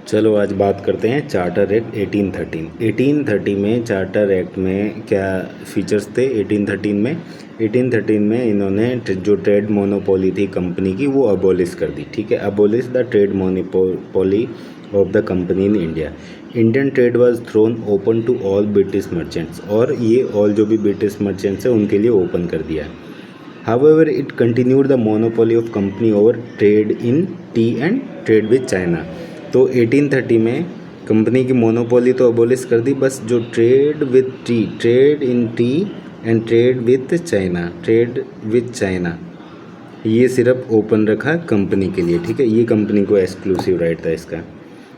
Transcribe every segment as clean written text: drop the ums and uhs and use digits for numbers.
चलो आज बात करते हैं चार्टर एक्ट 1813। 1830 में चार्टर एक्ट में क्या फीचर्स थे? 1813 में इन्होंने जो ट्रेड मोनोपोली थी कंपनी की वो अबोलिश कर दी। ठीक है, abolish the trade monopoly of the company in India. Indian trade was thrown open to all British merchants, और ये ऑल जो भी ब्रिटिश मर्चेंट्स हैं उनके लिए ओपन कर दिया। However, it continued the monopoly of company over trade in tea and trade with China। तो 1830 में कंपनी की मोनोपोली तो अबोलिश कर दी, बस जो trade with T, trade in T and trade with China ये सिर्फ ओपन रखा कंपनी के लिए। ठीक है, ये कंपनी को एक्सक्लूसिव राइट था इसका।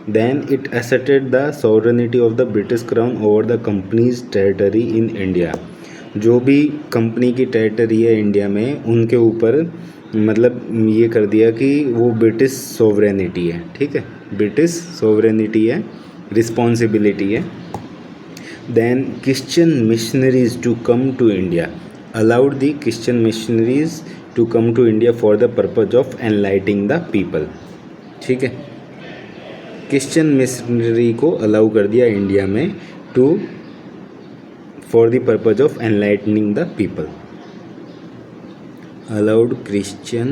Then it asserted the sovereignty of the British crown over the company's territory in India. जो भी कंपनी की टेरिटरी है इंडिया में उनके ऊपर मतलब ये कर दिया कि वो ब्रिटिश सोवरेनिटी है। ठीक है, ब्रिटिश सोवरेनिटी है, रिस्पॉन्सिबिलिटी है। Then Christian missionaries to come to India, allowed the Christian missionaries to come to India for the purpose of enlightening the people. ठीक है, क्रिश्चियन मिशनरी को अलाउ कर दिया इंडिया में to for the purpose of enlightening the people। allowed Christian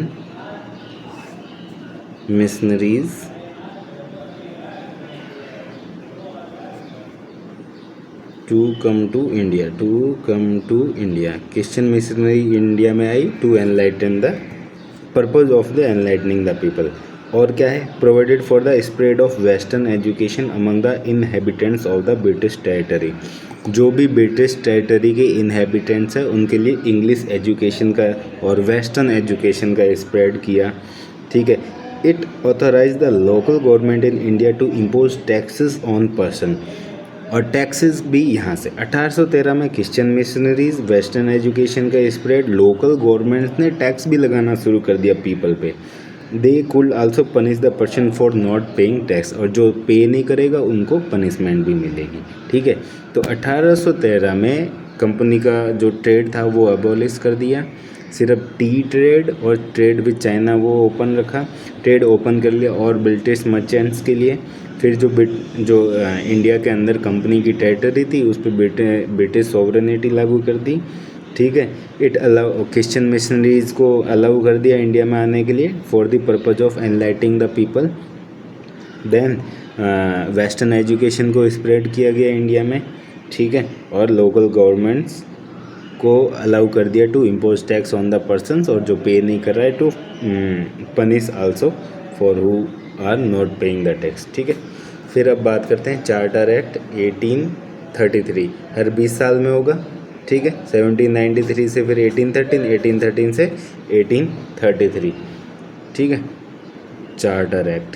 missionaries to come to India, Christian missionary India में आई to enlighten the purpose of the enlightening the people. और क्या है? Provided for the spread of western education among the inhabitants of the British territory. जो भी British territory के inhabitants हैं उनके लिए इंग्लिश एजुकेशन का और वेस्टर्न एजुकेशन का स्प्रेड किया। ठीक है, it authorise the local government in India to impose taxes on person, और टैक्सेस भी यहाँ से 1813 में क्रिश्चियन मिशनरीज, वेस्टर्न एजुकेशन का स्प्रेड, लोकल गवर्नमेंट्स ने टैक्स भी लगाना शुरू कर दिया पीपल पे। They could also punish the person for not paying tax, और जो पे नहीं करेगा उनको पनिशमेंट भी मिलेगी। ठीक है, तो 1813 में कंपनी का जो ट्रेड था वो अबॉलिश कर दिया, सिर्फ टी ट्रेड और ट्रेड विद चाइना वो ओपन रखा, ट्रेड ओपन कर लिया और ब्रिटिश मर्चेंट्स के लिए। फिर जो इंडिया के अंदर कंपनी की टेरिटरी थी उस पर ब्रिटिश सॉवरेनिटी लागू कर दी। ठीक है, इट अलाउ क्रिश्चियन मिशनरीज को अलाउ कर दिया इंडिया में आने के लिए for the purpose of enlightening the people. Then western education को स्प्रेड किया गया इंडिया में। ठीक है, और लोकल गवर्नमेंट्स को अलाउ कर दिया to impose tax on the persons, और जो पे नहीं कर रहा है to punish also for who are not paying the tax. ठीक है, फिर अब बात करते हैं चार्टर एक्ट 1833। हर 20 साल में होगा। ठीक है, 1793 से फिर 1813 से 1833। ठीक है, चार्टर एक्ट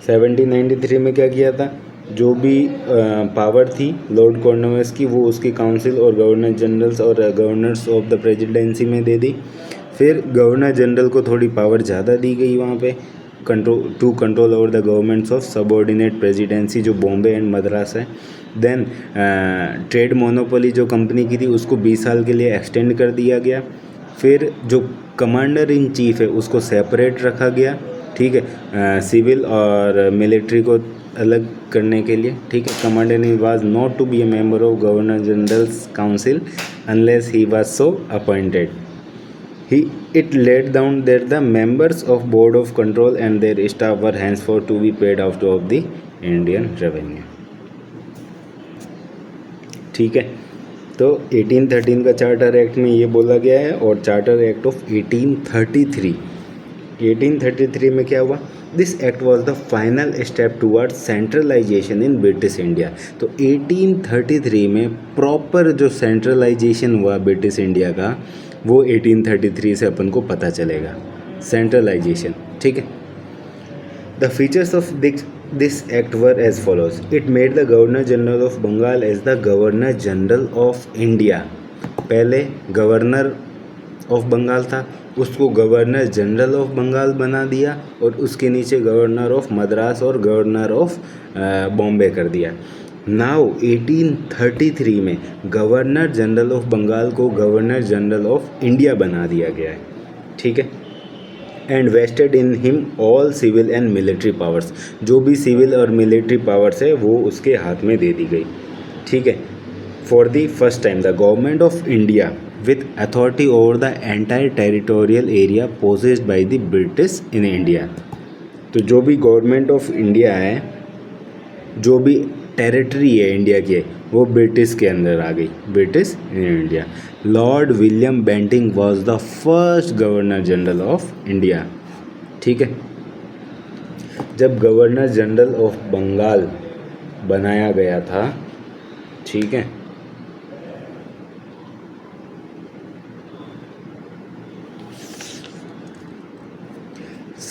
1793 में क्या किया था? जो भी पावर थी लॉर्ड कॉर्नवालिस की वो उसकी काउंसिल और गवर्नर जनरल्स और गवर्नर्स ऑफ द प्रेसिडेंसी में दे दी। फिर गवर्नर जनरल को थोड़ी पावर ज़्यादा दी गई वहाँ पे, control over the governments of subordinate presidency जो बॉम्बे एंड मद्रास है। देन ट्रेड मोनोपोली जो कंपनी की थी उसको 20 साल के लिए एक्सटेंड कर दिया गया। फिर जो कमांडर इन चीफ है उसको सेपरेट रखा गया। ठीक है, सिविल और मिलिट्री को अलग करने के लिए। ठीक है, commander in was not to be a member of governor general's council unless he was so appointed. It laid down that the members of board of control and their staff were henceforth to be paid out of the Indian revenue। ठीक है, तो 1813 का charter act में ये बोला गया है। और चार्टर एक्ट ऑफ 1833 में क्या हुआ? This act was the final step towards centralisation in British India. तो 1833 में प्रॉपर जो सेंट्रलाइजेशन हुआ ब्रिटिश इंडिया का वो 1833 से अपन को पता चलेगा, सेंट्रलाइजेशन। ठीक है, the features of this act were as follows. It made the governor general of Bengal as the governor general of India. पहले गवर्नर ऑफ बंगाल था, उसको गवर्नर जनरल ऑफ बंगाल बना दिया और उसके नीचे गवर्नर ऑफ मद्रास और गवर्नर ऑफ बॉम्बे कर दिया। नाउ 1833 में गवर्नर जनरल ऑफ बंगाल को गवर्नर जनरल ऑफ इंडिया बना दिया गया है। ठीक है, and vested in him all civil and military powers, जो भी सिविल और मिलिट्री पावर्स है वो उसके हाथ में दे दी गई, ठीक है। For the first time the government of India with authority over the entire territorial area possessed by the British in India. तो जो भी गवर्नमेंट ऑफ इंडिया है, जो भी टेरिटरी है इंडिया की, वो ब्रिटिश के अंदर आ गई, British in India. Lord William Bentinck was the first governor general of India, ठीक है। जब गवर्नर जनरल ऑफ बंगाल बनाया गया था, ठीक है,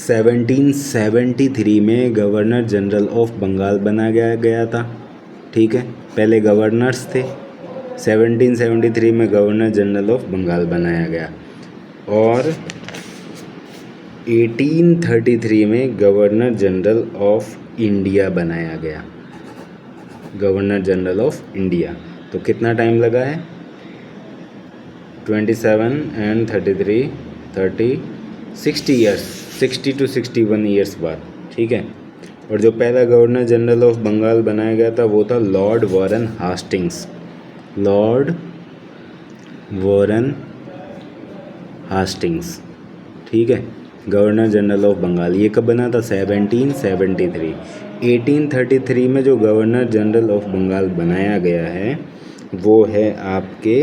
1773 में गवर्नर जनरल ऑफ बंगाल बनाया गया था, ठीक है। पहले गवर्नर्स थे, 1773 में गवर्नर जनरल ऑफ बंगाल बनाया गया, और 1833 में गवर्नर जनरल ऑफ इंडिया बनाया गया, गवर्नर जनरल ऑफ इंडिया। तो कितना टाइम लगा है? 27 and 33 30 60 ईयर्स, 60 to 61 ईयर्स बाद, ठीक है। और जो पहला गवर्नर जनरल ऑफ बंगाल बनाया गया था वो था Lord Warren Hastings, Lord Warren Hastings, ठीक है, गवर्नर जनरल ऑफ बंगाल। ये कब बना था? 1773। 1833 में जो गवर्नर जनरल ऑफ बंगाल बनाया गया है वो है आपके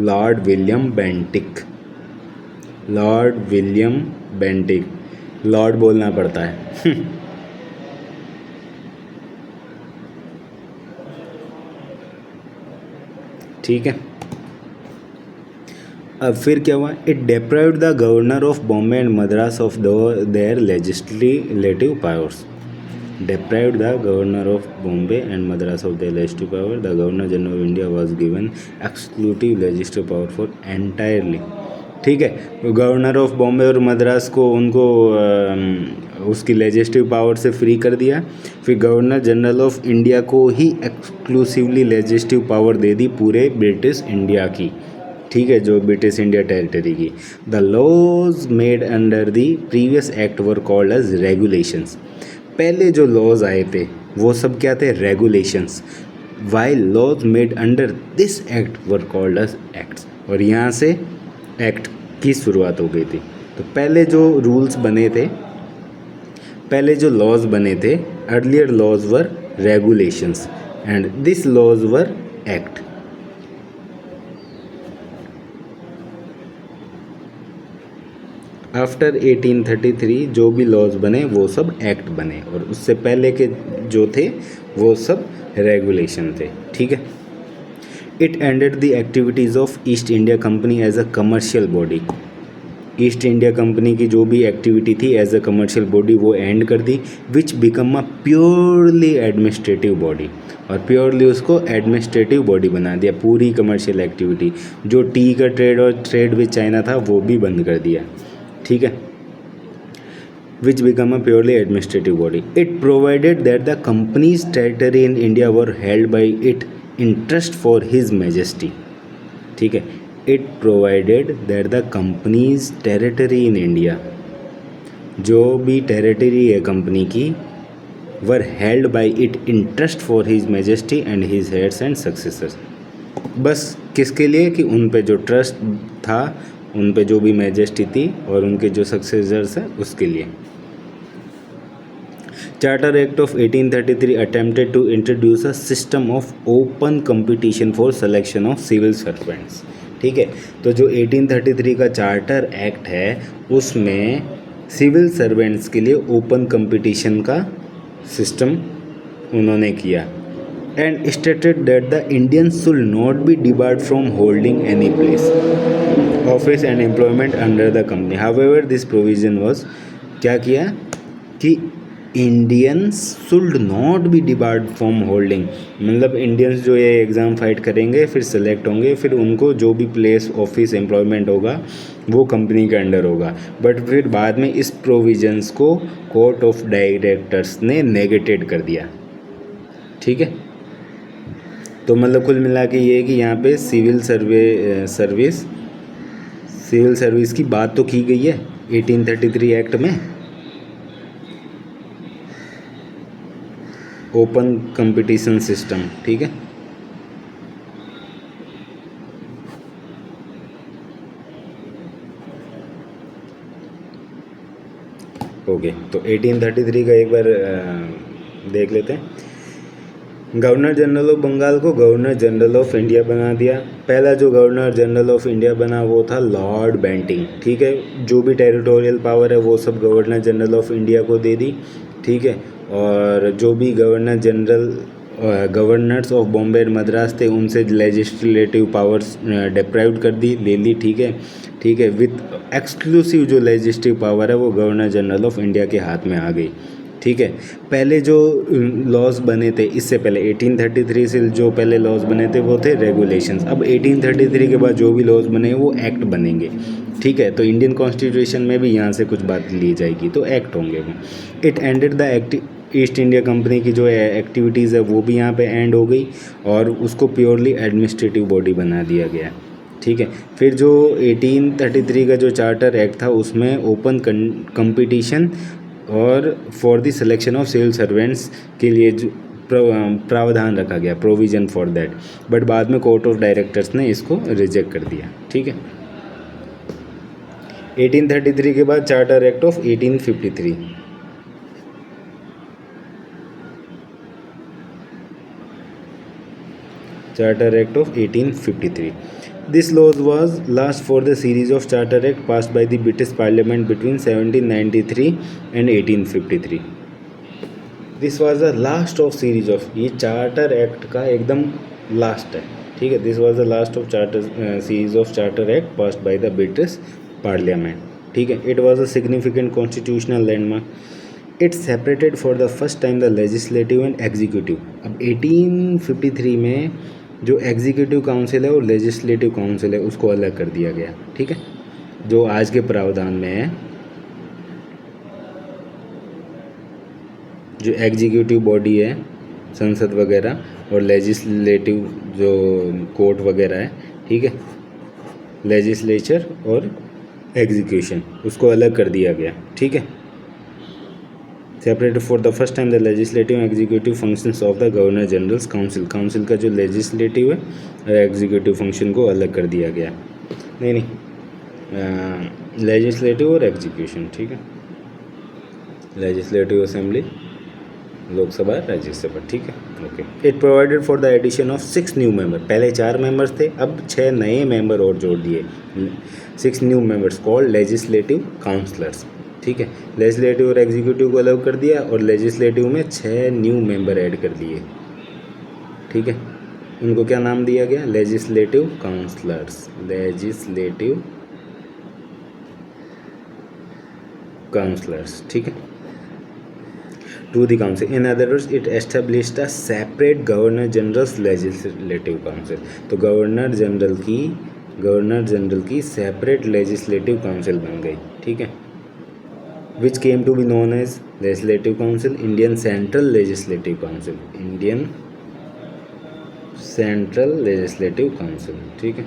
lord William Bentinck, lord William Bentinck, lord बोलना पड़ता है ठीक है। अब फिर क्या हुआ? It deprived the governor of Bombay and Madras of their legislative powers, deprived the governor of Bombay and Madras of their legislative power. The governor general of India was given exclusive legislative power for entirely, ठीक है। तो governor of Bombay और मद्रास को उनको उसकी legislative power से free कर दिया। फिर गवर्नर जनरल ऑफ इंडिया को ही एक्सक्लूसिवली लेजिस्लेटिव पावर दे दी पूरे ब्रिटिश इंडिया की, ठीक है, जो ब्रिटिश इंडिया टेरिटरी की। The laws made under the previous act were called as regulations. पहले जो लॉज आए थे वो सब क्या थे? Regulations. While laws made under this act were called as acts, और यहाँ से एक्ट की शुरुआत हो गई थी। तो पहले जो रूल्स बने थे, पहले जो लॉज बने थे, earlier laws were regulations and this laws were act. After 1833 जो भी लॉज बने वो सब एक्ट बने, और उससे पहले के जो थे वो सब रेगुलेशन थे, ठीक है। It ended the activities of East India Company as a commercial body. East India Company की जो भी एक्टिविटी थी एज अ कमर्शियल बॉडी वो एंड कर दी, which become a purely administrative body, और प्योरली उसको एडमिनिस्ट्रेटिव बॉडी बना दिया। पूरी कमर्शियल एक्टिविटी, जो टी का ट्रेड और ट्रेड विद चाइना था वो भी बंद कर दिया, ठीक है। Which become a purely administrative body. It provided that the company's territory in India were held by it in trust for his majesty, ठीक है। It provided that the company's territory in India, जो भी territory है company की, were held by it in trust for his majesty and his hairs and successors. बस किसके लिए? कि उन पे जो ट्रस्ट था, उन पे जो भी मैजेस्टी थी और उनके जो सक्सेसर्स हैं उसके लिए। Charter act of 1833 attempted to introduce a system of open competition for selection of civil servants, ठीक है। तो जो 1833 का चार्टर एक्ट है उसमें सिविल सर्वेंट्स के लिए ओपन कंपटीशन का सिस्टम उन्होंने किया। And stated that the Indians should not be debarred from holding any place office and employment under the company. However this provision was, क्या किया कि Indians should not be debarred from holding, मतलब Indians जो ये exam fight करेंगे फिर select होंगे, फिर उनको जो भी प्लेस ऑफिस एम्प्लॉयमेंट होगा वो कंपनी के अंडर होगा। बट फिर बाद में इस प्रोविजंस को कोर्ट ऑफ डायरेक्टर्स ने नेगेटेड कर दिया, ठीक है। तो मतलब कुल मिला के ये है कि यहाँ पे सिविल सर्विस की बात तो की गई है, 1833 एक्ट में ओपन कंपटीशन सिस्टम, ठीक है। ओके, तो 1833 का एक बार देख लेते हैं। गवर्नर जनरल ऑफ बंगाल को गवर्नर जनरल ऑफ इंडिया बना दिया। पहला जो गवर्नर जनरल ऑफ इंडिया बना वो था लॉर्ड बेंटिंग, ठीक है। जो भी टेरिटोरियल पावर है वो सब गवर्नर जनरल ऑफ इंडिया को दे दी, ठीक है। और जो भी governors of Bombay and Madras थे उनसे लेजिस्लेटिव पावर्स डिप्राइव्ड कर दी, ले ली, ठीक है, ठीक है। विथ एक्सक्लूसिव जो लेजिस्लेटिव पावर है वो गवर्नर जनरल ऑफ इंडिया के हाथ में आ गई, ठीक है। पहले जो लॉज बने थे, इससे पहले 1833 से जो पहले लॉज बने थे वो थे रेगुलेशंस। अब 1833 के बाद जो भी लॉज बने वो एक्ट बनेंगे, ठीक है। तो इंडियन कॉन्स्टिट्यूशन में भी यहाँ से कुछ बात ली जाएगी तो एक्ट होंगे वो। It ended the act, east India Company की जो एक्टिविटीज़ है वो भी यहाँ पे एंड हो गई और उसको प्योरली एडमिनिस्ट्रेटिव बॉडी बना दिया गया, ठीक है। फिर जो 1833 का जो चार्टर एक्ट था उसमें ओपन कंपटीशन और for the selection of civil servants के लिए जो प्रावधान रखा गया, प्रोविज़न फॉर दैट, बट बाद में कोर्ट ऑफ डायरेक्टर्स ने इसको रिजेक्ट कर दिया, ठीक है। 1833 के बाद charter act of 1853, Charter Act of 1853. This law was last for the series of Charter Act passed by the British Parliament between 1793 and 1853. This was the last of series of, ये charter act का एकदम last है, ठीक है। This was the last of charter series of charter act passed by the British parliament, ठीक है। It was a significant constitutional landmark. It separated for the first time the legislative and executive. अब 1853 में जो executive council है और legislative council है उसको अलग कर दिया गया, ठीक है। जो आज के प्रावधान में है, जो एग्जीक्यूटिव बॉडी है संसद वगैरह और लेजिस्लेटिव जो कोर्ट वगैरह है, ठीक है, लेजिस्लेचर और एग्जीक्यूशन, उसको अलग कर दिया गया, ठीक है। Separated for the first time the legislative executive functions of the governor general's council. Council का जो लेजिस्लेटिव है और एग्जीक्यूटिव फंक्शन को अलग कर दिया गया, नहीं लेजिस्लेटिव और एग्जीक्यूशन, ठीक है। लेजिस्लेटिव असेंबली लोकसभा राज्यसभा, ठीक है, okay. It provided for the addition of 6 new member. पहले 4 मेंबर्स थे, अब 6 नए मेंबर और जोड़ दिए, 6 new members called legislative councillors, ठीक है। लेजिस्लेटिव और एग्जीक्यूटिव को अलग कर दिया और लेजिस्लेटिव में 6 न्यू मेंबर ऐड कर दिए, ठीक है। उनको क्या नाम दिया गया? लेजिस्लेटिव काउंसलर्स, लेजिस्लेटिव काउंसलर्स, ठीक है। To the council, in other words it established a separate governor generals legislative council. तो गवर्नर जनरल की सेपरेट लेजिस्लेटिव काउंसिल बन गई, ठीक है। Which came to be known as legislative council, Indian central legislative council, Indian central legislative council, ठीक है।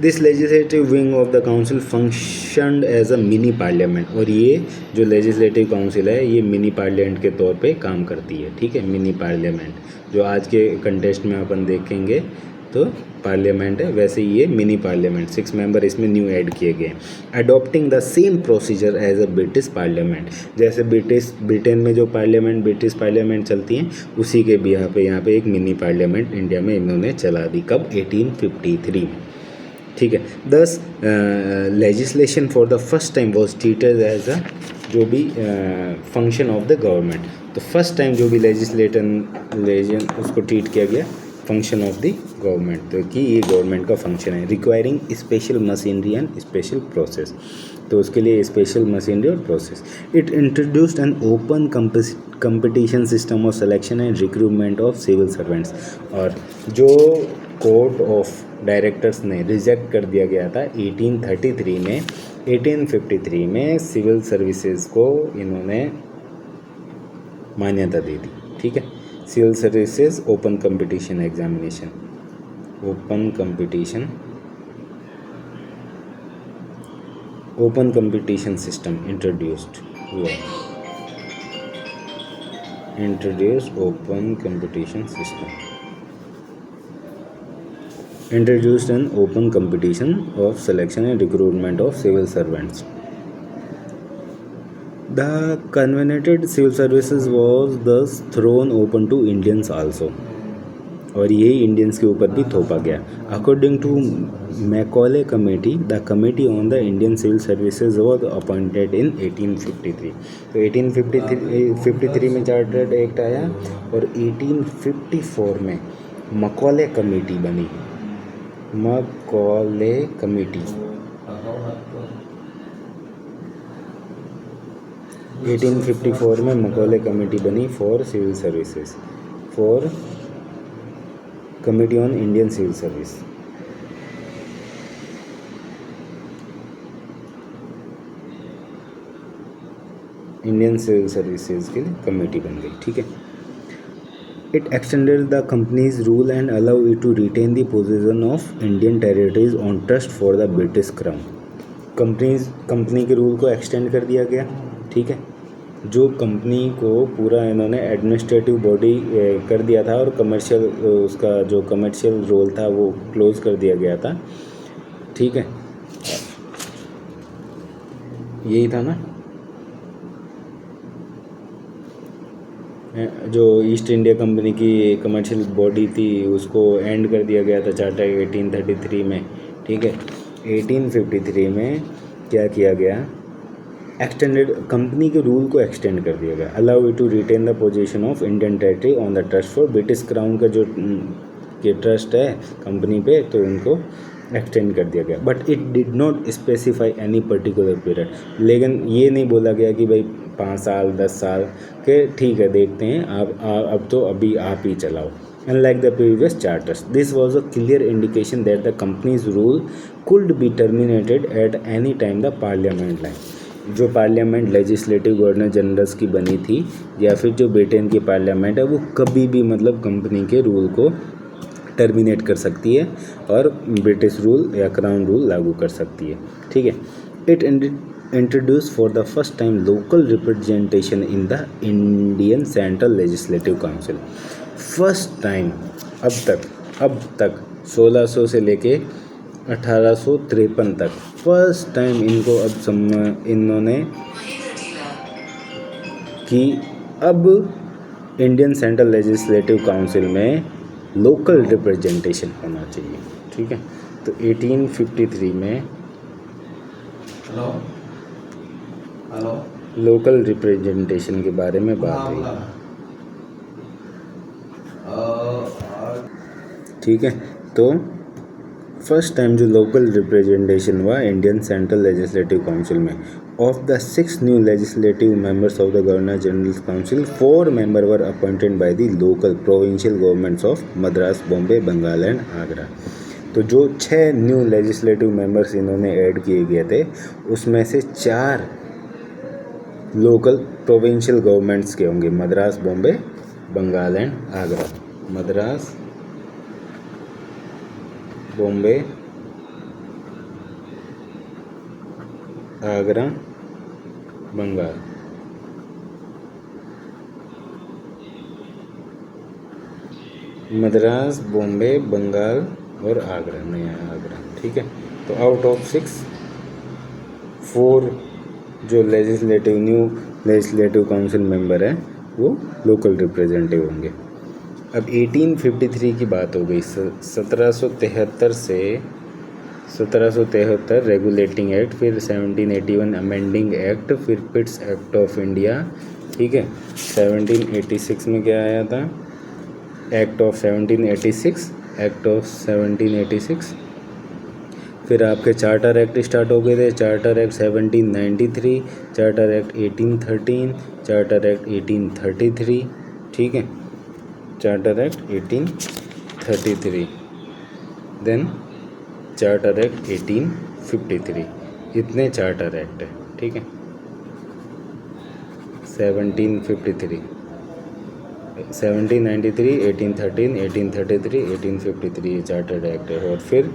This legislative wing of the council functioned as a mini parliament. और ये जो लेजिस्लेटिव काउंसिल है ये मिनी पार्लियामेंट के तौर पे काम करती है, ठीक है। मिनी पार्लियामेंट जो आज के कंटेस्ट में अपन देखेंगे तो पार्लियामेंट है, वैसे ये मिनी पार्लियामेंट, 6 मेंबर इसमें न्यू ऐड किए गए। Adopting the same procedure as a British parliament, जैसे ब्रिटेन में जो पार्लियामेंट ब्रिटिश पार्लियामेंट चलती हैं उसी के भी यहाँ पे एक मिनी पार्लियामेंट इंडिया में इन्होंने चला दी। कब? 1853 में, ठीक है। Thus legislation for the first time was treated as a जो भी फंक्शन ऑफ द गवर्नमेंट। तो फर्स्ट टाइम जो भी लेजिस्लेशन उसको ट्रीट किया गया फंक्शन ऑफ द गवर्नमेंट, तो कि ये गवर्नमेंट का फंक्शन है। Requiring special machinery and special process, तो उसके लिए स्पेशल मशीनरी और process. It introduced an open competition system of selection and recruitment of civil servants. और जो कोर्ट ऑफ डायरेक्टर्स ने रिजेक्ट कर दिया गया था 1833 में, 1853 में सिविल सर्विसेज को इन्होंने मान्यता दे दी, ठीक है। Civil services open competition examination, open competition system introduced हुआ, introduce open competition system, introduced an open competition of selection and recruitment of civil servants. The convened civil services was thus thrown open to Indians also, और ये Indians के ऊपर भी थोपा गया. According to Macaulay committee, the committee on the Indian civil services was appointed in 1853. तो 1853 में chartered act आया और 1854 में मैकॉले कमेटी बनी. मैकॉले कमेटी 1854 में मैकॉले कमेटी बनी for civil services, for committee on Indian civil service. Indian civil services के लिए कमेटी बन गई. ठीक है. It extended the company's rule and allowed it to retain the possession of Indian territories on trust for the British Crown. Company के rule को extend कर दिया गया. ठीक है. जो कंपनी को पूरा इन्होंने एडमिनिस्ट्रेटिव बॉडी कर दिया था और कमर्शियल, उसका जो कमर्शियल रोल था वो क्लोज कर दिया गया था. ठीक है. यही था ना, जो ईस्ट इंडिया कंपनी की कमर्शियल बॉडी थी उसको एंड कर दिया गया था चार्टर 1833 में. ठीक है. 1853 में क्या किया गया, एक्सटेंडेड, कंपनी के रूल को एक्सटेंड कर दिया गया. Allow it to retain the position of Indian territory on the trust for British crown का जो के ट्रस्ट है कंपनी पे, तो उनको एक्सटेंड कर दिया गया. But it did not specify any particular period. लेकिन ये नहीं बोला गया कि भाई 5 साल 10 साल के, ठीक है देखते हैं आप, अब तो अभी आप ही चलाओ. Unlike the previous charters, this was a clear indication that the company's rule could be terminated at any time the parliament line. जो पार्लियामेंट लेजिस्लेटिव गवर्नर जनरल्स की बनी थी या फिर जो ब्रिटेन की पार्लियामेंट है, वो कभी भी मतलब कंपनी के रूल को टर्मिनेट कर सकती है और ब्रिटिश रूल या क्राउन रूल लागू कर सकती है. ठीक है. It introduced for the first time local representation in the Indian Central Legislative Council. First time अब तक 1600 से लेके 1853 तक फर्स्ट टाइम इनको इन्होंने कि अब इंडियन सेंट्रल लेजिस्लेटिव काउंसिल में लोकल रिप्रेजेंटेशन होना चाहिए. ठीक है. तो 1853 में लोकल रिप्रेजेंटेशन के बारे में बात हुई. ठीक है. तो फर्स्ट टाइम जो लोकल रिप्रेजेंटेशन हुआ इंडियन सेंट्रल लेजिस्लेटिव काउंसिल में, of the 6 new legislative members of the governor general council 4 member were appointed by the local provincial governments of Madras, Bombay, Bengal and Agra. तो जो 6 न्यू लेजिस्लेटिव मेंबर्स इन्होंने add किए गए थे उसमें से 4 लोकल प्रोविंशियल गवर्नमेंट्स के होंगे, मद्रास, बॉम्बे, बंगाल एंड आगरा. मद्रास, बॉम्बे, आगरा, बंगाल. मद्रास, बॉम्बे, बंगाल और आगरा, नया आगरा. ठीक है. तो आउट ऑफ 6 4 जो न्यू लेजिस्लेटिव काउंसिल मेंबर हैं वो लोकल रिप्रेजेंटेटिव होंगे. अब 1853 की बात हो गई. 1773 से 1773 रेगुलेटिंग एक्ट, फिर 1781 अमेंडिंग एक्ट, फिर पिट्स एक्ट ऑफ इंडिया. ठीक है. 1786 में क्या आया था, एक्ट ऑफ 1786. फिर आपके चार्टर एक्ट स्टार्ट हो गए थे. Charter act 1793, charter act 1813, charter act 1833. ठीक है. Charter act 1833, then charter act 1853. इतने चार्टर एक्ट है. ठीक है. 1753 1793, 1813, 1833, 1853 ये चार्टर्ड एक्ट है। और फिर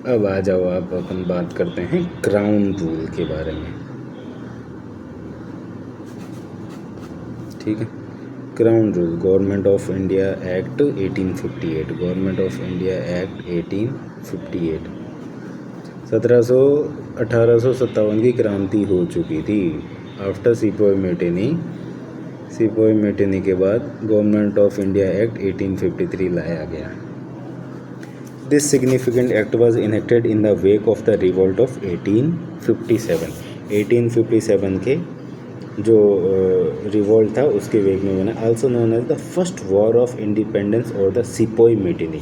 अब आ जाओ आप, अपन बात करते हैं क्राउन रूल के बारे में। ठीक है, crown rule, government of India act 1858, government of India act 1858। 1857 की क्रांति हो चुकी थी। आफ्टर सिपोई मेटिनी के बाद गवर्नमेंट ऑफ इंडिया एक्ट 1853 लाया गया। This significant act was enacted in the wake of the revolt of 1857। 1857 के जो रिवोल्ट था उसके वेग में बना। Also known as the first war of independence और the sepoy mutiny.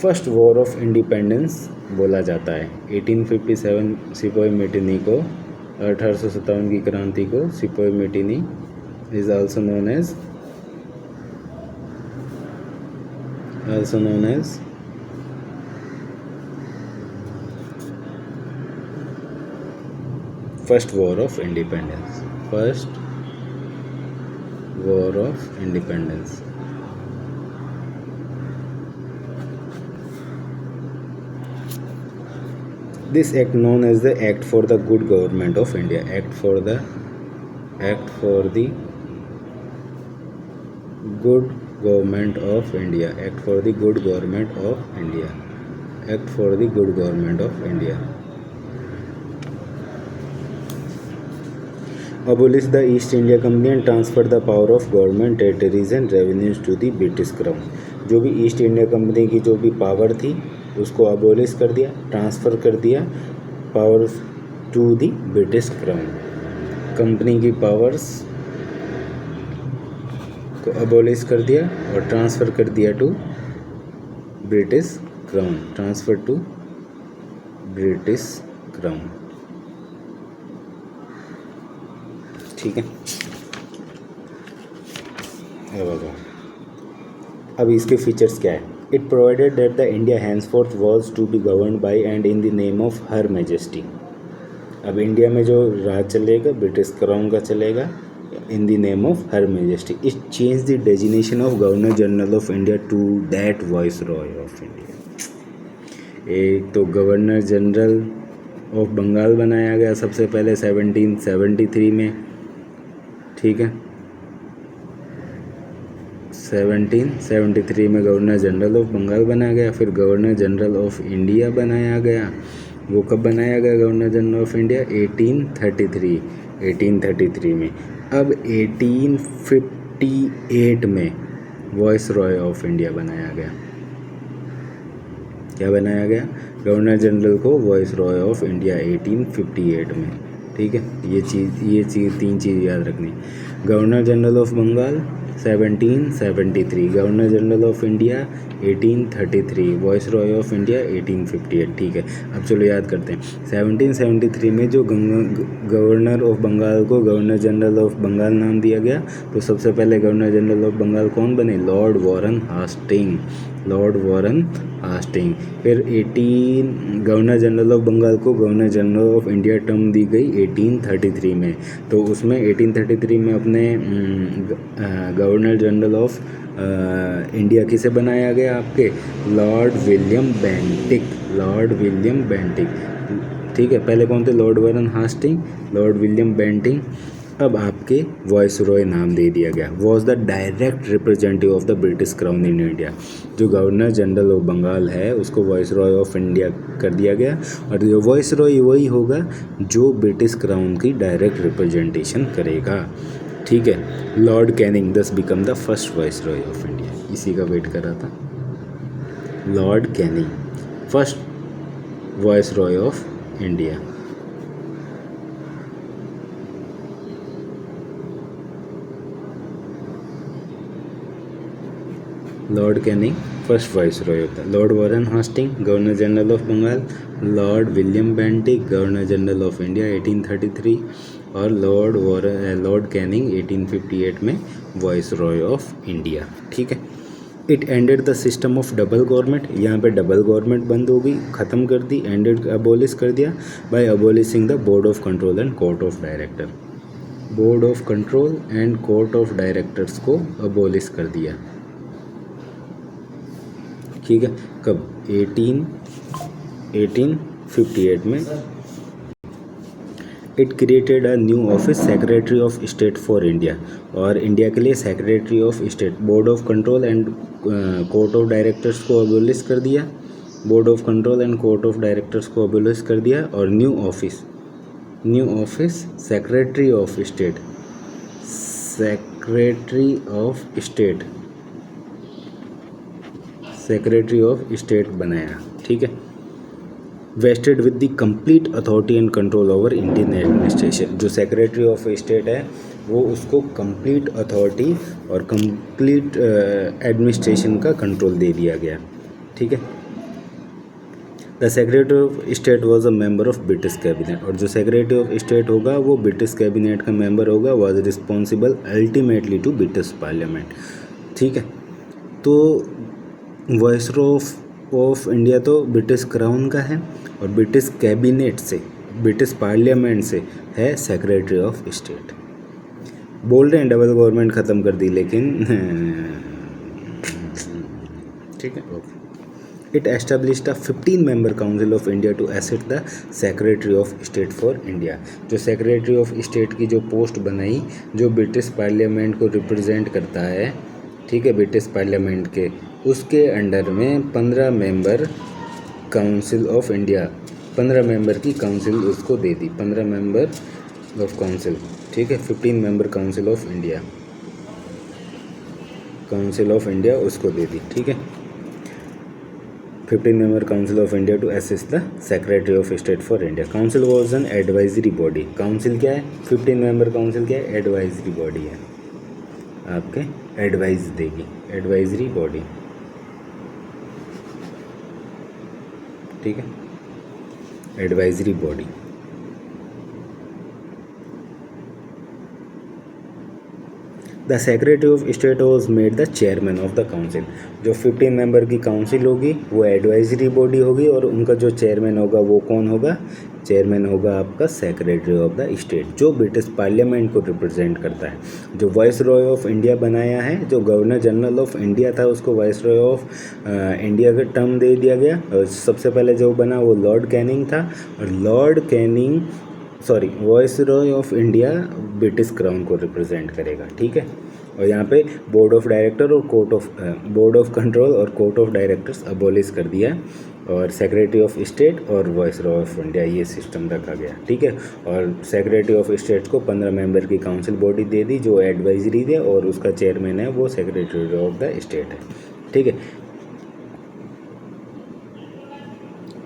First war of independence बोला जाता है 1857 सिपोई मेटिनी को। 1857 की क्रांति को sepoy मेटिनी is also known as first war of independence. This act known as the Act for the Good Government of India. Act for the Good Government of India. Act for the Good Government of India. Act for the Good Government of India. Abolish the East India Company and transfer the power of government, territories and revenues to the British Crown. जो भी east India Company की जो भी power थी उसको abolish कर दिया, transfer कर दिया power to the British crown. Company की पावर्स को अबोलिश कर दिया और ट्रांसफ़र कर दिया to British crown. Transfer to British crown. ठीक है, अब इसके फीचर्स क्या है। It provided that the India henceforth was to be govern by and in the name of her majesty. अब इंडिया में जो राज चलेगा ब्रिटिश क्राउन का चलेगा in the name of her majesty. It change the designation of governor general of India to that viceroy of India. एक तो governor general of Bengal बनाया गया सबसे पहले 1773 में। ठीक है, 1773 में गवर्नर जनरल ऑफ बंगाल बनाया गया। फिर गवर्नर जनरल ऑफ इंडिया बनाया गया। वो कब बनाया गया गवर्नर जनरल ऑफ इंडिया? 1833 में। अब 1858 में वॉइस रॉय ऑफ इंडिया बनाया गया। क्या बनाया गया? गवर्नर जनरल को वॉइस रॉय ऑफ इंडिया 1858 में। ठीक है, ये चीज़ तीन चीज़ याद रखनी। Governor general of Bengal 1773, governor general of India 1833, viceroy of India 1858। ठीक है, अब चलो याद करते हैं। 1773 में जो गवर्नर ऑफ बंगाल को गवर्नर जनरल ऑफ बंगाल नाम दिया गया, तो सबसे पहले गवर्नर जनरल ऑफ बंगाल कौन बने? Lord Warren Hastings. फिर गवर्नर जनरल ऑफ बंगाल को governor general of India term दी गई 1833 में। तो उसमें 1833 में अपने गवर्नर जनरल ऑफ इंडिया किसे बनाया गया? आपके लॉर्ड विलियम बेंटिक। ठीक है, पहले कौन थे? Lord Warren Hastings, Lord William Bentinck. अब आपके वॉइस रॉय नाम दे दिया गया। Was the direct representative of the British crown in India. जो गवर्नर जनरल ऑफ बंगाल है उसको वॉइस रॉय ऑफ इंडिया कर दिया गया। और जो वॉइस रॉय वही होगा जो ब्रिटिश क्राउन की डायरेक्ट रिप्रेजेंटेशन करेगा। ठीक है, lord Canning thus become the first viceroy of India. इसी का वेट कर रहा था। Lord Canning first viceroy of India. Lord Canning first viceroy होता है। Lord Warren Hastings governor general of Bengal, lord William Bentinck governor general of India 1833 और Lord Canning 1858 में voice Roy of India. ठीक है, it ended the system of double government. यहाँ पे double government बंद हो गई, ख़त्म कर दी, एंडेड अबोलिश कर दिया by abolishing the board of control and court of director. Board of control and court of directors को अबोलिश कर दिया। ठीक है, कब? 1858 में। It created a new office secretary of state for India, और इंडिया के लिए secretary of state, board of control and court of directors को अबोलिश कर दिया। Board of control and court of directors को अबोलिश कर दिया, और new office secretary of state, secretary of state बनाया। ठीक है, vested with the complete authority and control over Indian administration. जो सेक्रेटरी ऑफ स्टेट है वो उसको कंप्लीट अथॉरिटी और कंप्लीट एडमिनिस्ट्रेशन का कंट्रोल दे दिया गया। ठीक है, the secretary of state was a member of British cabinet, और जो सेक्रेटरी ऑफ स्टेट होगा वो ब्रिटिश कैबिनेट का मेंबर होगा, was responsible ultimately to British parliament. ठीक है, तो वाइसरॉय ऑफ इंडिया तो ब्रिटिश क्राउन का है, और ब्रिटिश कैबिनेट से, ब्रिटिश पार्लियामेंट से है सेक्रेटरी ऑफ स्टेट। बोल रहे हैं डबल गवर्नमेंट ख़त्म कर दी, लेकिन ठीक है, okay. It established a 15 member council of India to assist the secretary of state for India. जो सेक्रेटरी ऑफ स्टेट की जो पोस्ट बनाई, जो ब्रिटिश पार्लियामेंट को रिप्रेजेंट करता है, ठीक है, ब्रिटिश पार्लियामेंट के, उसके अंडर में 15 member council of India, 15 member की काउंसिल उसको दे दी, 15 मेंबर ऑफ काउंसिल। ठीक है, 15 मेंबर काउंसिल ऑफ इंडिया उसको दे दी। ठीक है, 15 member council of India to assist the secretary of state for India. Council was an advisory body. Council क्या है? 15 मेंबर काउंसिल क्या है? एडवाइजरी बॉडी है, आपके एडवाइस देगी, एडवाइजरी बॉडी। ठीक है, advisory body. The secretary of state was made the chairman of the council. जो 15 मेंबर की काउंसिल होगी वो एडवाइजरी बॉडी होगी, और उनका जो चेयरमैन होगा वो कौन होगा? चेयरमैन होगा आपका सेक्रेटरी ऑफ द स्टेट, जो ब्रिटिश पार्लियामेंट को रिप्रेजेंट करता है। जो वाइसरॉय ऑफ इंडिया बनाया है, जो गवर्नर जनरल ऑफ इंडिया था, उसको वाइसरॉय ऑफ इंडिया का टर्म दे दिया गया। और सबसे पहले जो बना वो लॉर्ड कैनिंग था, और viceroy of India British crown को रिप्रेजेंट करेगा। ठीक है, और यहाँ पे बोर्ड ऑफ डायरेक्टर और बोर्ड ऑफ कंट्रोल और कोर्ट ऑफ डायरेक्टर्स अबोलिश कर दिया, और सेक्रेटरी ऑफ स्टेट और वाइसरॉय ऑफ इंडिया ये सिस्टम रखा गया। ठीक है, और सेक्रेटरी ऑफ स्टेट को 15 मेंबर की काउंसिल बॉडी दे दी जो एडवाइजरी दे, और उसका चेयरमैन है वो सेक्रेटरी ऑफ द स्टेट है। ठीक है,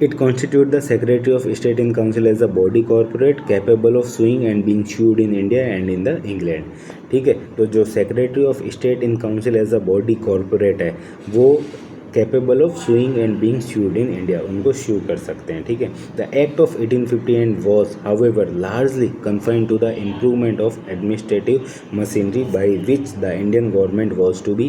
It constitutes the Secretary of State in Council as a body corporate capable of suing and being sued in India and in the England। ठीक है, तो जो secretary of state in council as a body corporate है वो capable of suing and being sued in India, उनको sue कर सकते हैं। ठीक है, the act of 1858 was however largely confined to the improvement of administrative machinery by which the Indian government was to be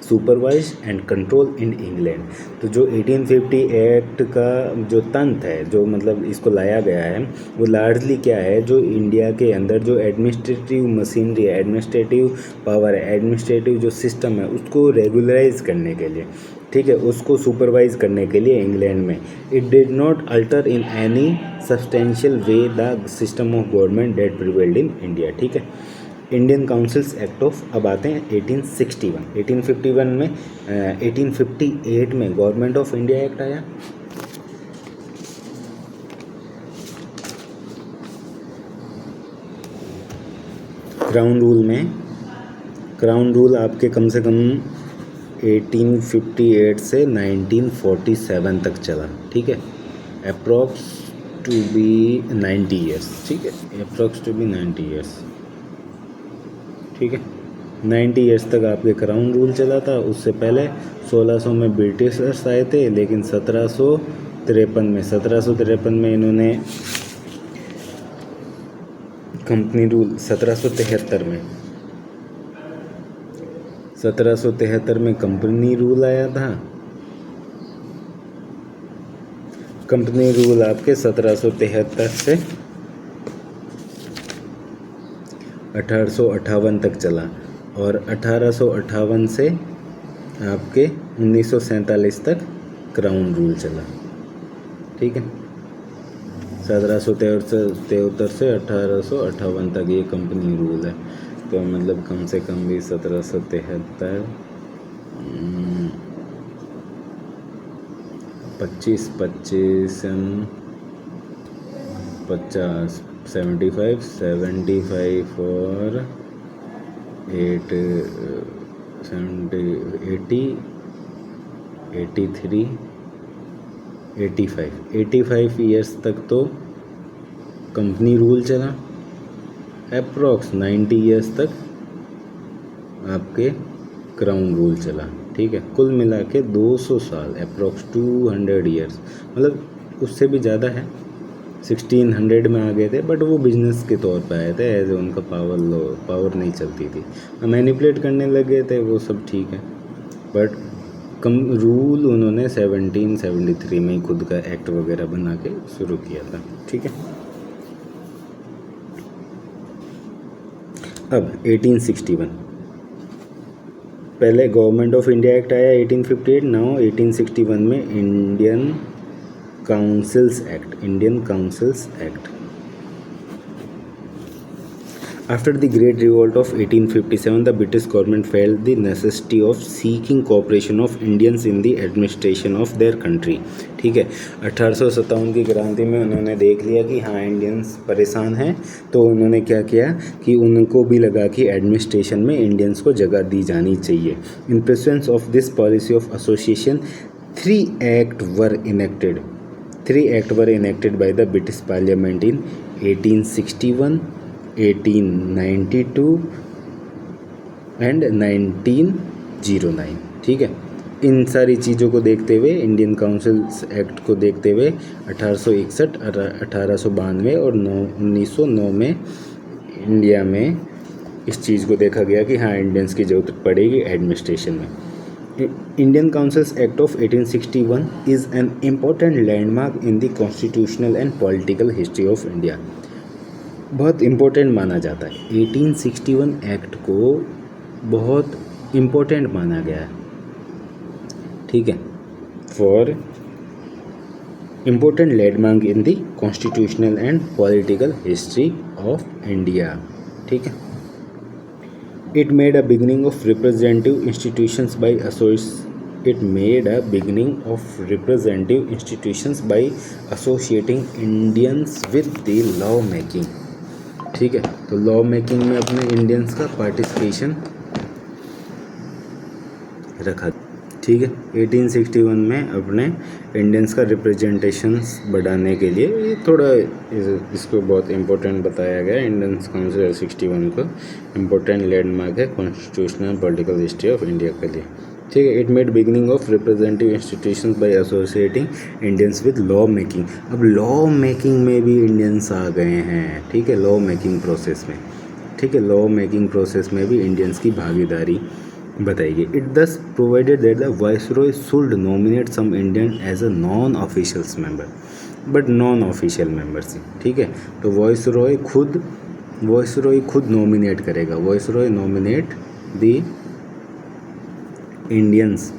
supervised and controlled in England। तो जो 1850 act का जो तंत्र है, जो मतलब इसको लाया गया है, वो लार्जली क्या है, जो इंडिया के अंदर जो एडमिनिस्ट्रेटिव मशीनरी है, एडमिनिस्ट्रेटिव पावर है, एडमिनिस्ट्रेटिव जो सिस्टम है, उसको रेगुलराइज करने के लिए, ठीक है, उसको सुपरवाइज करने के लिए इंग्लैंड में। It did not alter in any substantial way the system of government that prevailed in India. ठीक है, इंडियन काउंसिल्स एक्ट ऑफ, अब आते हैं 1861। 1851 में 1858 में गवर्नमेंट ऑफ इंडिया एक्ट आया। क्राउन रूल आपके कम से कम 1858 से 1947 तक चला। ठीक है, अप्रॉक्स टू बी 90 ईयर्स। ठीक है, अप्रॉक्स टू बी 90 ईयर्स। ठीक है, 90 ईयर्स तक आपके क्राउन रूल चला था। उससे पहले 1600 में ब्रिटिशर्स आए थे, लेकिन 1753 में इन्होंने कंपनी रूल, 1773 में कंपनी रूल आया था। कंपनी रूल आपके 1773 से 1858 तक चला और 1858 से आपके 1947 तक क्राउन रूल चला। ठीक है, 1773 से 1858 तक ये कंपनी रूल है। तो मतलब कम से कम भी 1773 25 25 50 75 और 8 70 80 83 85 ईयर्स तक तो कंपनी रूल चला। अप्रॉक्स 90 ईयर्स तक आपके क्राउन रूल चला। ठीक है, कुल मिला के 200 साल, अप्रॉक्स 200 ईयर्स, मतलब उससे भी ज़्यादा है। 1600 में आ गए थे, बट वो बिजनेस के तौर पे आए थे, एज उनका पावर नहीं चलती थी, मैनिपुलेट करने लगे थे, वो सब ठीक है। बट कम रूल उन्होंने 1773 में ही खुद का एक्ट वगैरह बना के शुरू किया था। ठीक है, अब 1861 पहले गवर्नमेंट ऑफ इंडिया एक्ट आया 1858, नाउ 1861 में Indian councils act. After the Great Revolt of 1857, the British government felt the necessity of seeking cooperation of Indians in the administration of their country। ठीक है, 1857 की क्रांति में उन्होंने देख लिया कि हाँ इंडियंस परेशान हैं, तो उन्होंने क्या किया कि उनको भी लगा कि एडमिनिस्ट्रेशन में इंडियंस को जगह दी जानी चाहिए। In presence of this policy of association 3 act were enacted by the British Parliament in 1861, 1892 and 1909। ठीक है, इन सारी चीज़ों को देखते हुए, इंडियन काउंसिल्स एक्ट को देखते हुए 1861, 1892 और 1909 में इंडिया में इस चीज़ को देखा गया कि हाँ इंडियंस की ज़रूरत पड़ेगी एडमिनिस्ट्रेशन में। Indian councils act of 1861 is an important landmark in the constitutional and political history of India. बहुत इम्पोर्टेंट माना जाता है, 1861 एक्ट को बहुत इम्पोर्टेंट माना गया है। ठीक है, for important landmark in the constitutional and political history of India. ठीक है, It made a beginning of representative institutions by associating Indians with the law making। ठीक है, तो लॉ मेकिंग में अपने इंडियंस का पार्टिसिपेशन रखा। ठीक है, 1861 में अपने इंडियंस का रिप्रेजेंटेशंस बढ़ाने के लिए ये थोड़ा इसको बहुत इम्पोर्टेंट बताया गया। इंडियंस काउंसिल 61 को इम्पोर्टेंट लैंडमार्क है constitutional political history of India के लिए। ठीक है, it made beginning of representative institutions by associating Indians with law making. अब लॉ मेकिंग में भी इंडियंस आ गए हैं। ठीक है, लॉ मेकिंग प्रोसेस में, ठीक है, लॉ मेकिंग प्रोसेस में भी इंडियंस की भागीदारी बताई गई। It thus provided that the viceroy should nominate some Indian as a non officials member, but non official members. ठीक है, तो वाइसरॉय खुद नॉमिनेट करेगा। Viceroy nominate the Indians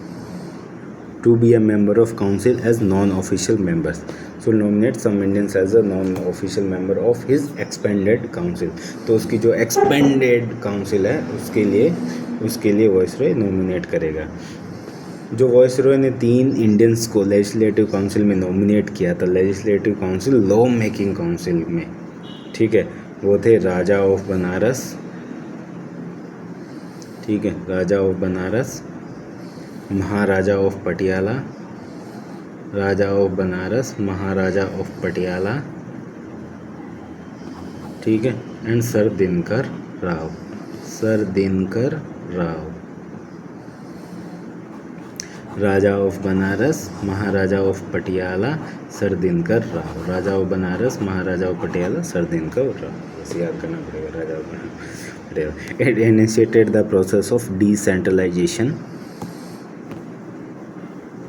to be a member of council as non-official members, so nominate some Indians as a non-official member of his expanded council। तो उसकी जो expanded council है उसके लिए वाइसरॉय नॉमिनेट करेगा। जो वाइसरॉय ने 3 इंडियंस को लेजिस्लेटिव काउंसिल में नॉमिनेट किया था, legislative council law making council में, ठीक है, वो थे राजा ऑफ बनारस, ठीक है, Raja of Banaras, Maharaja of Patiala, Raja of Banaras, Maharaja of Patiala, ठीक है, and sir Dinkar Rao. Raja of Banaras, Maharaja of Patiala, sir Dinkar Rao. Raja of Banaras, Maharaja of Patiala, sir Dinkar Rao, बस याद करना पड़ेगा Raja of Patiala. It initiated the process of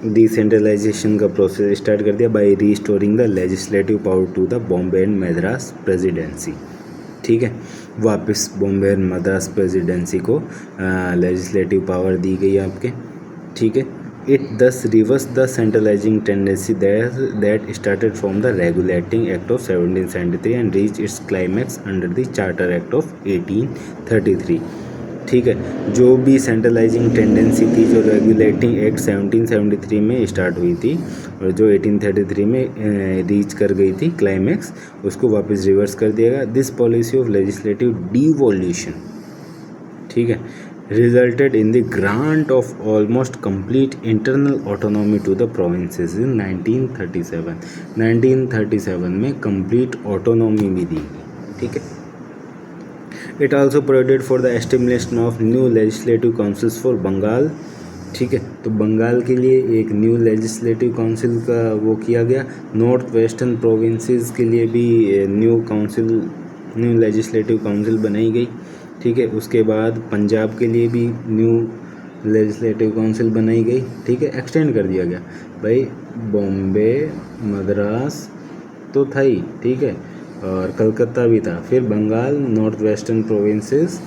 decentralization का प्रोसेस स्टार्ट कर दिया by restoring the legislative power to the Bombay and Madras presidency. ठीक है, वापस बॉम्बे और मद्रास प्रेसिडेंसी को लेजिस्लेटिव पावर दी गई आपके, ठीक है। इट दस reverse the centralising tendency that started from the regulating act of 1773 and reach its climax under the charter act of 1833, ठीक है। जो भी सेंट्रलाइजिंग टेंडेंसी थी जो रेगुलेटिंग एक्ट 1773 में स्टार्ट हुई थी और जो 1833 में रीच कर गई थी क्लाइमैक्स, उसको वापस रिवर्स कर दिया गया। This policy of legislative devolution, ठीक है, resulted in the grant of almost complete internal autonomy to the provinces in 1937। 1937 में कंप्लीट ऑटोनॉमी भी दी गई, ठीक है। It also provided for the establishment of new legislative councils for Bengal, ठीक है। तो बंगाल के लिए एक न्यू लेजिस्लेटिव काउंसिल का वो किया गया। नॉर्थ वेस्टर्न प्रोविंसेस के लिए भी न्यू लेजिस्लेटिव काउंसिल बनाई गई, ठीक है। उसके बाद पंजाब के लिए भी न्यू लेजिस्लेटिव काउंसिल बनाई गई, ठीक है। एक्सटेंड कर दिया गया भाई, बॉम्बे मद्रास तो था ही, ठीक है, और कलकत्ता भी था, फिर Bengal, north western provinces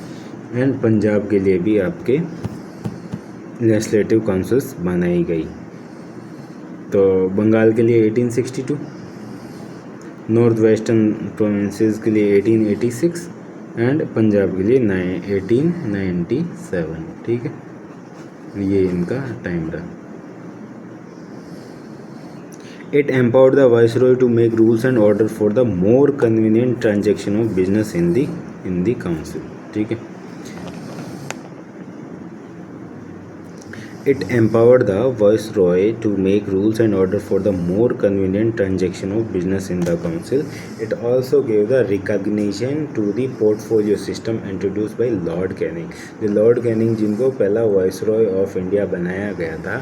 and Punjab के लिए भी आपके लेजिस्लेटिव काउंसिल्स बनाई गई। तो बंगाल के लिए 1862, नॉर्थ वेस्टर्न प्रोविंसेस के लिए 1886 एंड पंजाब के लिए 1897, ठीक है। ये इनका टाइम रहा। It empowered the viceroy to make rules and order for the more convenient transaction of business in the council, ठीक है। It empowered the viceroy to make rules and order for the more convenient transaction of business in the council. It also gave the recognition to the portfolio system introduced by Lord Canning. जो Lord Canning जिनको पहला viceroy of India बनाया गया था,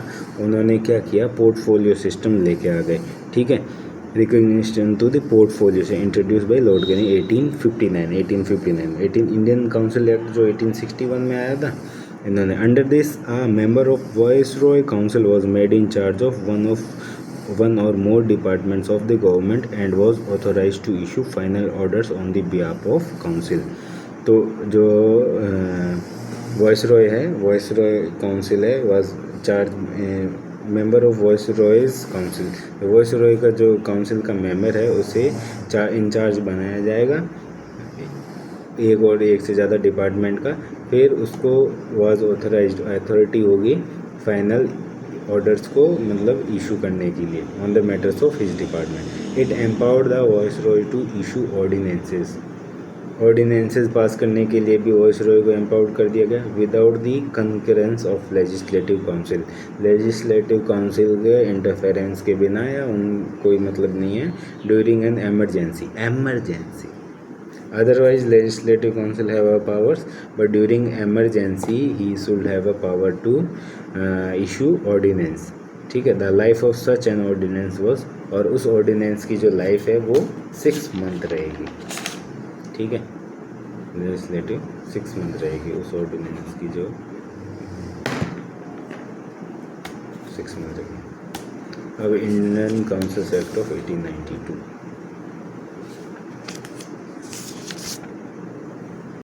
उन्होंने क्या किया, portfolio system लेके आ गए, ठीक है। रिकग्निशन टू द पोर्टफोलियो से introduce by lord Canning 1859। Indian council act जो 1861 में आया था, इन्होंने under this a member of viceroy council was made in charge of one और more departments of the government and was authorized to issue final orders on the behalf of council. तो जो viceroy है, viceroy council है, was charge member of viceroy's council. Viceroy का जो council का member है उसे इंचार्ज बनाया जाएगा, एक और एक से ज़्यादा डिपार्टमेंट का, फिर उसको वाज ऑथराइज्ड अथॉरिटी होगी फाइनल ऑर्डर्स को मतलब इशू करने के लिए on the matters of his department. It empowered the viceroy to issue ordinances pass करने के लिए भी वाइसरॉय को एम्पावर्ड कर दिया गया without the concurrence of legislative council. Legislative council के इंटरफेरेंस के बिना या उन कोई मतलब नहीं है। During an emergency, otherwise legislative council have a powers, but during emergency he should have a power to issue ordinance, ठीक है। The life of such an ordinance was, और उस ऑर्डिनेंस की जो लाइफ है वो 6 मंथ रहेगी, ठीक है। लेजिस्लेटिव 6 मंथ रहेगी उस ऑर्डिनेंस की जो 6 मंथ रहेगी। अब इंडियन काउंसिल एक्ट ऑफ 1892,